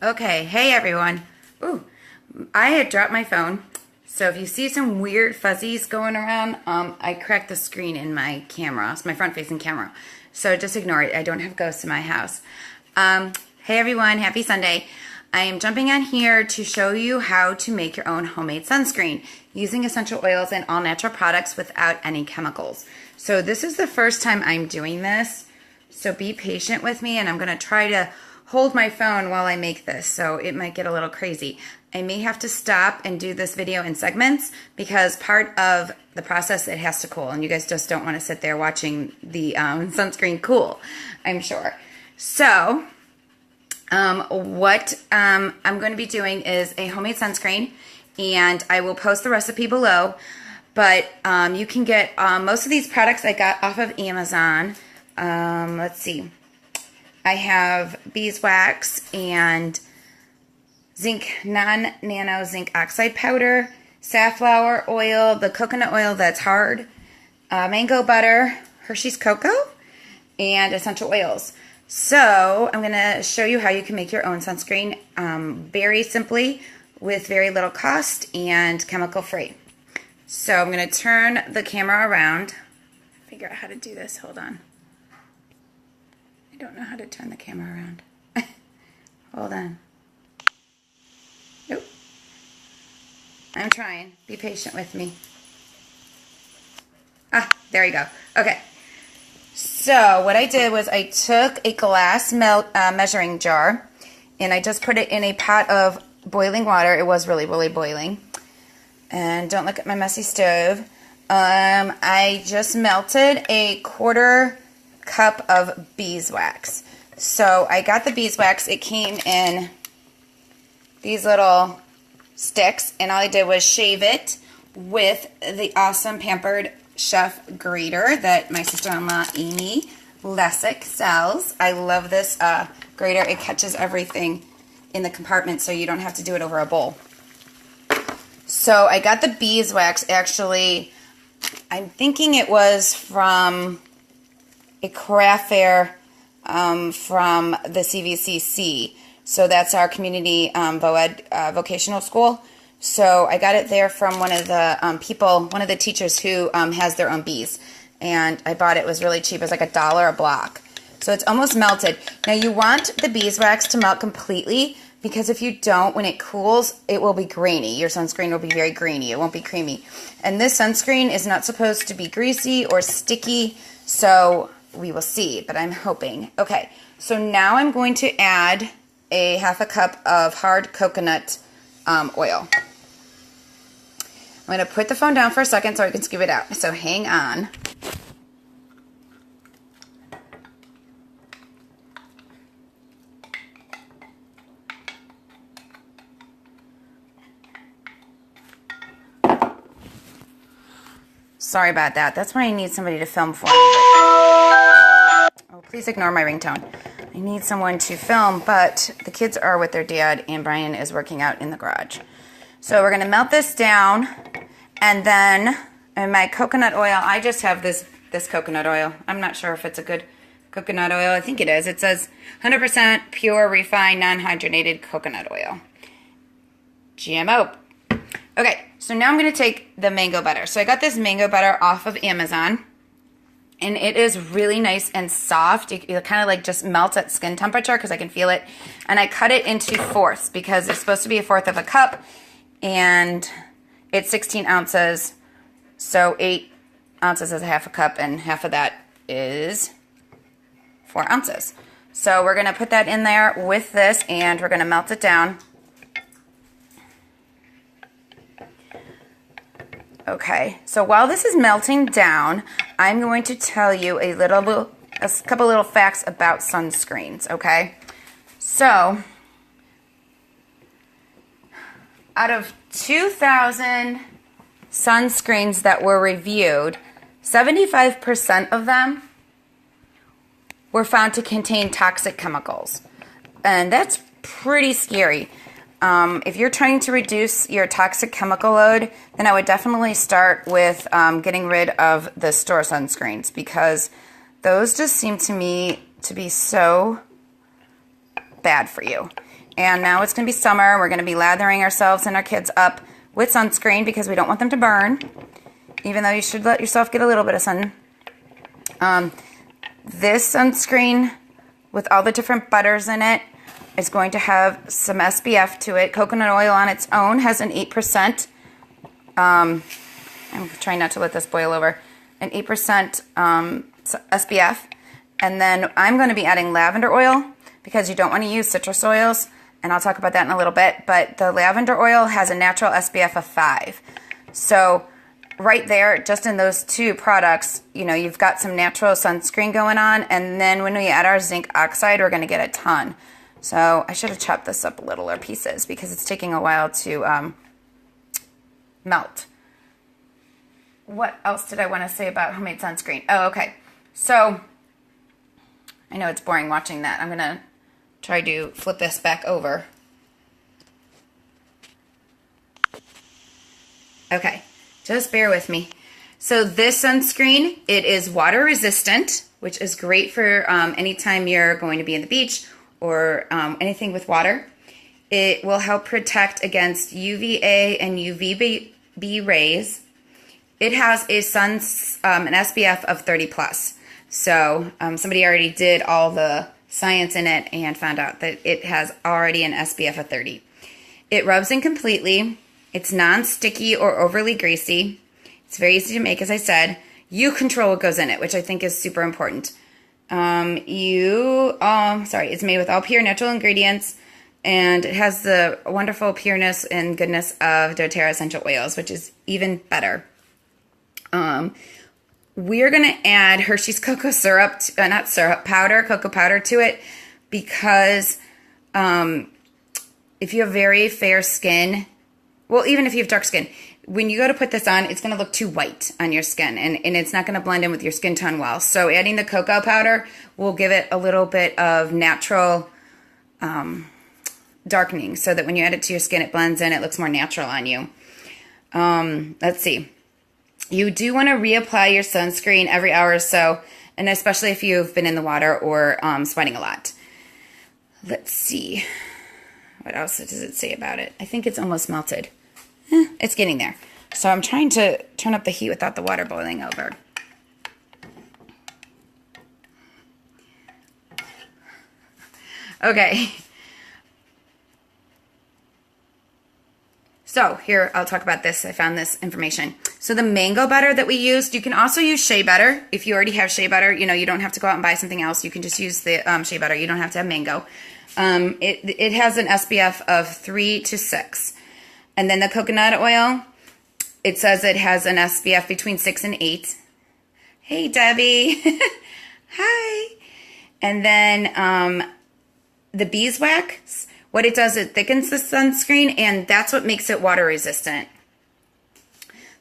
Okay, hey everyone. Ooh, I had dropped my phone, so if you see some weird fuzzies going around, I cracked the screen in my camera. It's my front-facing camera, so just ignore it. I don't have ghosts in my house. Hey everyone, happy Sunday. I am jumping on here to show you how to make your own homemade sunscreen using essential oils and all natural products without any chemicals. So this is the first time I'm doing this, so be patient with me, and I'm going to try to hold my phone while I make this, so it might get a little crazy. I may have to stop and do this video in segments because part of the process, it has to cool, and you guys just don't want to sit there watching the sunscreen cool, I'm sure. So what I'm going to be doing is a homemade sunscreen, and I will post the recipe below, but you can get most of these products I got off of Amazon. Let's see. I have beeswax and non-nano zinc oxide powder, safflower oil, the coconut oil that's hard, mango butter, Hershey's cocoa, and essential oils. So I'm going to show you how you can make your own sunscreen very simply with very little cost and chemical free. So I'm going to turn the camera around. Figure out how to do this. Hold on. I don't know how to turn the camera around. Hold on. Nope. I'm trying. Be patient with me. Ah, there you go. Okay. So what I did was I took a glass measuring jar, and I just put it in a pot of boiling water. It was really, really boiling. And don't look at my messy stove. I just melted a quarter cup of beeswax. So I got the beeswax. It came in these little sticks, and all I did was shave it with the awesome Pampered Chef grater that my sister-in-law Amy Lessick sells. I love this grater. It catches everything in the compartment, so you don't have to do it over a bowl. So I got the beeswax. Actually, I'm thinking it was from a craft fair from the CVCC. So that's our community vocational school. So I got it there from one of the one of the teachers who has their own bees. And I bought it. It was really cheap. It was like $1 a block. So it's almost melted. Now you want the beeswax to melt completely, because if you don't, when it cools, it will be grainy. Your sunscreen will be very grainy. It won't be creamy. And this sunscreen is not supposed to be greasy or sticky, so we will see, but I'm hoping. Okay, so now I'm going to add a half a cup of hard coconut oil. I'm going to put the phone down for a second so I can scoop it out. So hang on. Sorry about that. That's why I need somebody to film for me. Oh, please ignore my ringtone. I need someone to film, but the kids are with their dad, and Brian is working out in the garage. So we're going to melt this down, and then in my coconut oil, I just have this coconut oil. I'm not sure if it's a good coconut oil. I think it is. It says 100% pure, refined, non-hydrogenated coconut oil. GMO. Okay, so now I'm going to take the mango butter. So I got this mango butter off of Amazon, and it is really nice and soft. It kind of like just melts at skin temperature because I can feel it. And I cut it into fourths because it's supposed to be a fourth of a cup, and it's 16 ounces. So 8 ounces is a half a cup, and half of that is 4 ounces. So we're going to put that in there with this, and we're going to melt it down. Okay, so while this is melting down, I'm going to tell you a couple little facts about sunscreens, okay? So, out of 2,000 sunscreens that were reviewed, 75% of them were found to contain toxic chemicals. And that's pretty scary. If you're trying to reduce your toxic chemical load, then I would definitely start with getting rid of the store sunscreens, because those just seem to me to be so bad for you. And now it's going to be summer. We're going to be lathering ourselves and our kids up with sunscreen because we don't want them to burn, even though you should let yourself get a little bit of sun. This sunscreen with all the different butters in it is going to have some SPF to it. Coconut oil on its own has an 8%. I'm trying not to let this boil over. An 8% SPF. And then I'm going to be adding lavender oil because you don't want to use citrus oils. And I'll talk about that in a little bit. But the lavender oil has a natural SPF of 5. So right there, just in those two products, you know, you've got some natural sunscreen going on. And then when we add our zinc oxide, we're going to get a ton. So I should have chopped this up a little, or pieces, because it's taking a while to melt. What else did I want to say about homemade sunscreen? Oh, okay. So I know it's boring watching that. I'm going to try to flip this back over. Okay, just bear with me. So this sunscreen, it is water resistant, which is great for anytime you're going to be in the beach or anything with water. It will help protect against UVA and UVB rays. It has an SPF of 30 plus. So somebody already did all the science in it and found out that it has already an SPF of 30. It rubs in completely. It's non-sticky or overly greasy. It's very easy to make, as I said. You control what goes in it, which I think is super important. It's made with all pure natural ingredients, and it has the wonderful pureness and goodness of doTERRA essential oils, which is even better. We're going to add Hershey's cocoa syrup, cocoa powder to it, because if you have very fair skin, well, even if you have dark skin, when you go to put this on, it's going to look too white on your skin, and it's not going to blend in with your skin tone well. So adding the cocoa powder will give it a little bit of natural darkening, so that when you add it to your skin, it blends in, it looks more natural on you. Let's see. You do want to reapply your sunscreen every hour or so, and especially if you've been in the water or sweating a lot. Let's see. What else does it say about it? I think it's almost melted. It's getting there. So I'm trying to turn up the heat without the water boiling over. Okay. So here, I'll talk about this. I found this information. So the mango butter that we used, you can also use shea butter. If you already have shea butter, you know, you don't have to go out and buy something else. You can just use the shea butter. You don't have to have mango. It has an SPF of 3 to 6. And then the coconut oil, it says it has an SPF between 6 and 8. Hey, Debbie. Hi. And then the beeswax, what it does, it thickens the sunscreen, and that's what makes it water resistant.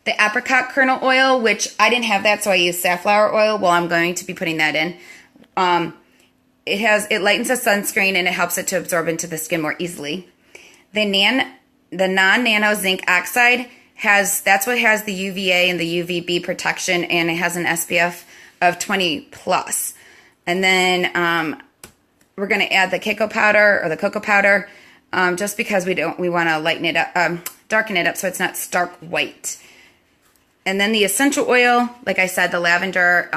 The apricot kernel oil, which I didn't have that, so I used safflower oil. Well, I'm going to be putting that in. It lightens the sunscreen, and it helps it to absorb into the skin more easily. The non-nano zinc oxide that's what has the UVA and the UVB protection, and it has an SPF of 20 plus. And then we're going to add the cocoa powder, just because we want to lighten it up, darken it up so it's not stark white. And then the essential oil, like I said, the lavender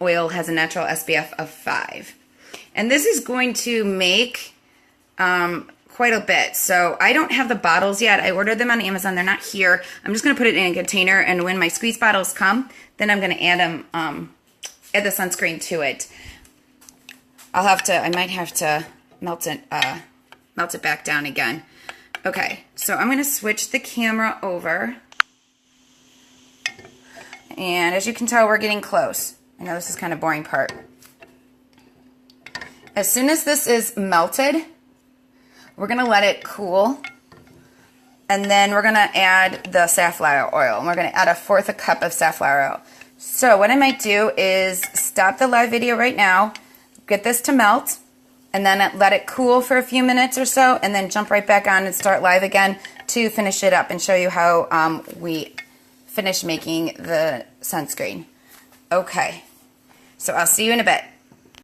oil has a natural SPF of 5. And this is going to make quite a bit. So I don't have the bottles yet. I ordered them on Amazon. They're not here. I'm just going to put it in a container, and when my squeeze bottles come, then I'm going to add the sunscreen to it. I might have to melt it back down again. Okay, so I'm going to switch the camera over. And as you can tell, we're getting close. I know this is kind of boring part. As soon as this is melted, we're going to let it cool. And then we're going to add the safflower oil. And we're going to add 1/4 cup of safflower oil. So what I might do is stop the live video right now, get this to melt, and then let it cool for a few minutes or so, and then jump right back on and start live again to finish it up and show you how we finish making the sunscreen. Okay, so I'll see you in a bit.